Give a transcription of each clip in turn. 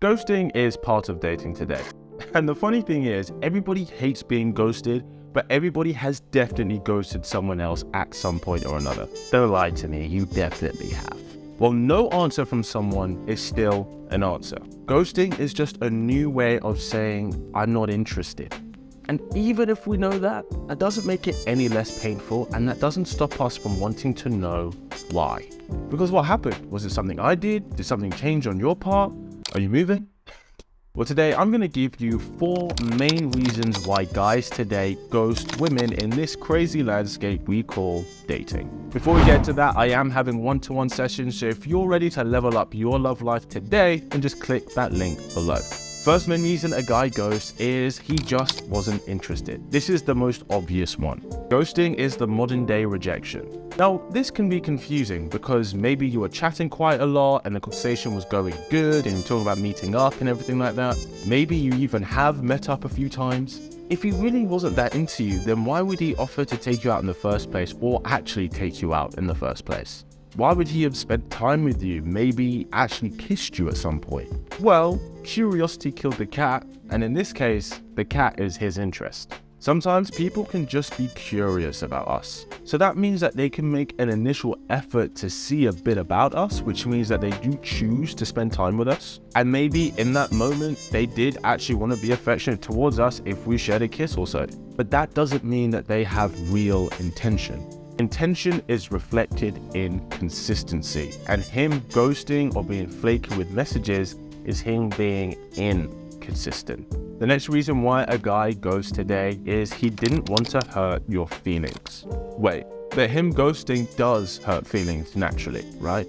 Ghosting is part of dating today. And the funny thing is, everybody hates being ghosted, but everybody has definitely ghosted someone else at some point or another. Don't lie to me, you definitely have. Well, no answer from someone is still an answer. Ghosting is just a new way of saying, I'm not interested. And even if we know that, that doesn't make it any less painful, and that doesn't stop us from wanting to know why. Because what happened? Was it something I did? Did something change on your part? Are you moving? Well, today I'm going to give you 4 main reasons why guys today ghost women in this crazy landscape we call dating. Before we get to that, I am having one-to-one sessions, so if you're ready to level up your love life today, then just click that link below. First main reason a guy ghosts is he just wasn't interested. This is the most obvious one. Ghosting is the modern day rejection. Now, this can be confusing because maybe you were chatting quite a lot and the conversation was going good and you're talking about meeting up and everything like that. Maybe you even have met up a few times. If he really wasn't that into you, then why would he offer to take you out in the first place, or actually take you out in the first place? Why would he have spent time with you, maybe actually kissed you at some point? Well, curiosity killed the cat, and in this case, the cat is his interest. Sometimes people can just be curious about us. So that means that they can make an initial effort to see a bit about us, which means that they do choose to spend time with us. And maybe in that moment, they did actually want to be affectionate towards us if we shared a kiss or so. But that doesn't mean that they have real intention. Intention is reflected in consistency, and him ghosting or being flaky with messages is him being inconsistent. The next reason why a guy ghosts today is he didn't want to hurt your feelings. Wait, but him ghosting does hurt feelings naturally, right?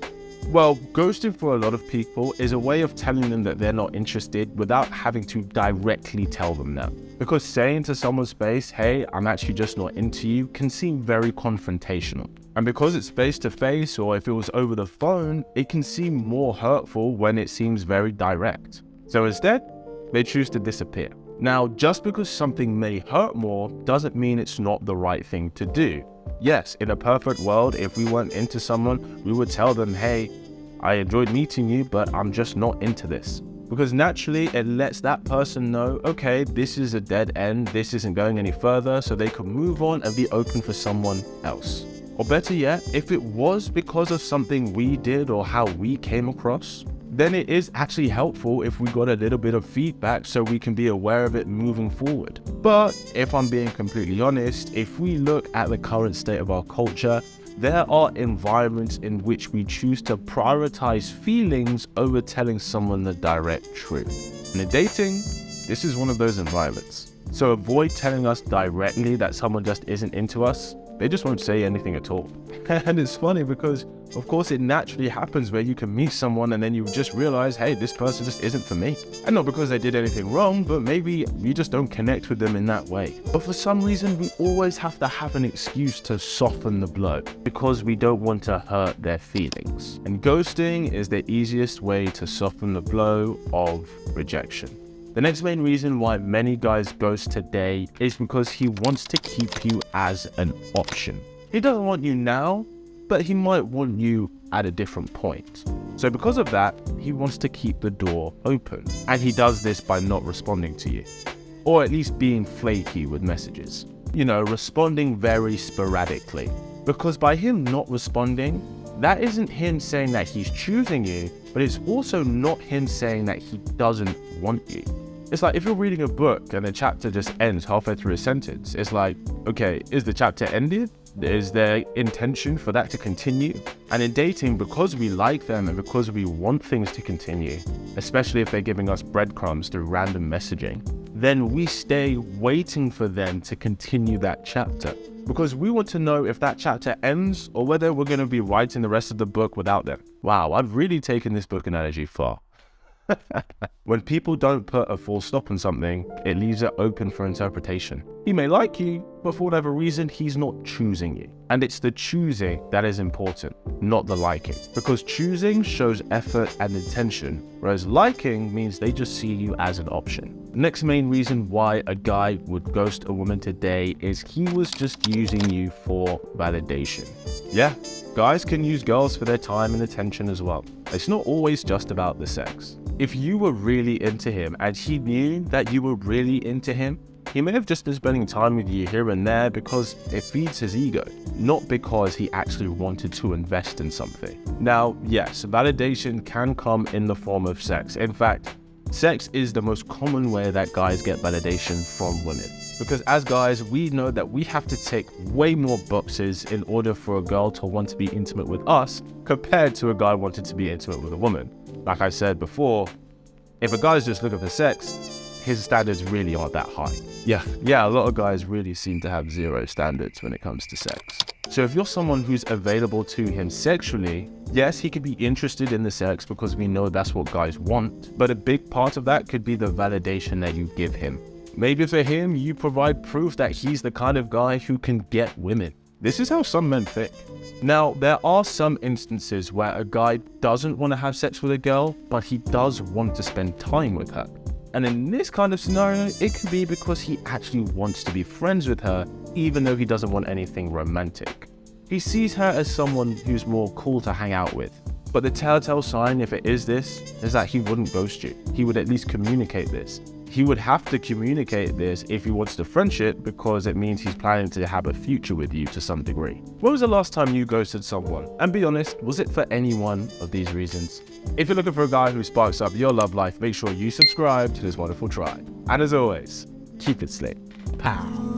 Well, ghosting for a lot of people is a way of telling them that they're not interested without having to directly tell them that. Because saying to someone's face, hey, I'm actually just not into you, can seem very confrontational. And because it's face to face, or if it was over the phone, it can seem more hurtful when it seems very direct. So instead, they choose to disappear. Now, just because something may hurt more doesn't mean it's not the right thing to do. Yes, in a perfect world, if we weren't into someone, we would tell them, hey, I enjoyed meeting you, but I'm just not into this. Because naturally, it lets that person know, okay, this is a dead end, this isn't going any further, so they can move on and be open for someone else. Or better yet, if it was because of something we did or how we came across, then it is actually helpful if we got a little bit of feedback so we can be aware of it moving forward. But if I'm being completely honest, if we look at the current state of our culture, there are environments in which we choose to prioritize feelings over telling someone the direct truth. And in dating, this is one of those environments. So avoid telling us directly that someone just isn't into us. They just won't say anything at all. And it's funny because, of course, it naturally happens where you can meet someone and then you just realize, hey, this person just isn't for me. And not because they did anything wrong, but maybe you just don't connect with them in that way. But for some reason, we always have to have an excuse to soften the blow because we don't want to hurt their feelings. And ghosting is the easiest way to soften the blow of rejection. The next main reason why many guys ghost today is because he wants to keep you as an option. He doesn't want you now, but he might want you at a different point. So because of that, he wants to keep the door open. And he does this by not responding to you, or at least being flaky with messages. You know, responding very sporadically. Because by him not responding, that isn't him saying that he's choosing you, but it's also not him saying that he doesn't want you. It's like if you're reading a book and the chapter just ends halfway through a sentence, it's like, okay, is the chapter ended? Is there intention for that to continue? And in dating, because we like them and because we want things to continue, especially if they're giving us breadcrumbs through random messaging, then we stay waiting for them to continue that chapter. Because we want to know if that chapter ends or whether we're going to be writing the rest of the book without them. Wow, I've really taken this book analogy far. When people don't put a full stop on something, it leaves it open for interpretation. He may like you, but for whatever reason, he's not choosing you. And it's the choosing that is important, not the liking. Because choosing shows effort and intention, whereas liking means they just see you as an option. The next main reason why a guy would ghost a woman today is he was just using you for validation. Yeah, guys can use girls for their time and attention as well. It's not always just about the sex. If you were really into him and he knew that you were really into him, he may have just been spending time with you here and there because it feeds his ego, not because he actually wanted to invest in something. Now, yes, validation can come in the form of sex. In fact, sex is the most common way that guys get validation from women. Because as guys, we know that we have to tick way more boxes in order for a girl to want to be intimate with us compared to a guy wanting to be intimate with a woman. Like I said before, if a guy's just looking for sex, his standards really aren't that high. Yeah, a lot of guys really seem to have zero standards when it comes to sex. So if you're someone who's available to him sexually, yes, he could be interested in the sex because we know that's what guys want, but a big part of that could be the validation that you give him. Maybe for him, you provide proof that he's the kind of guy who can get women. This is how some men think. Now, there are some instances where a guy doesn't want to have sex with a girl, but he does want to spend time with her. And in this kind of scenario, it could be because he actually wants to be friends with her, even though he doesn't want anything romantic. He sees her as someone who's more cool to hang out with. But the telltale sign, if it is this, is that he wouldn't ghost you. He would at least communicate this. He would have to communicate this if he wants the friendship because it means he's planning to have a future with you to some degree. When was the last time you ghosted someone? And be honest, was it for any one of these reasons? If you're looking for a guy who sparks up your love life, make sure you subscribe to this wonderful tribe. And as always, keep it slick. Pow.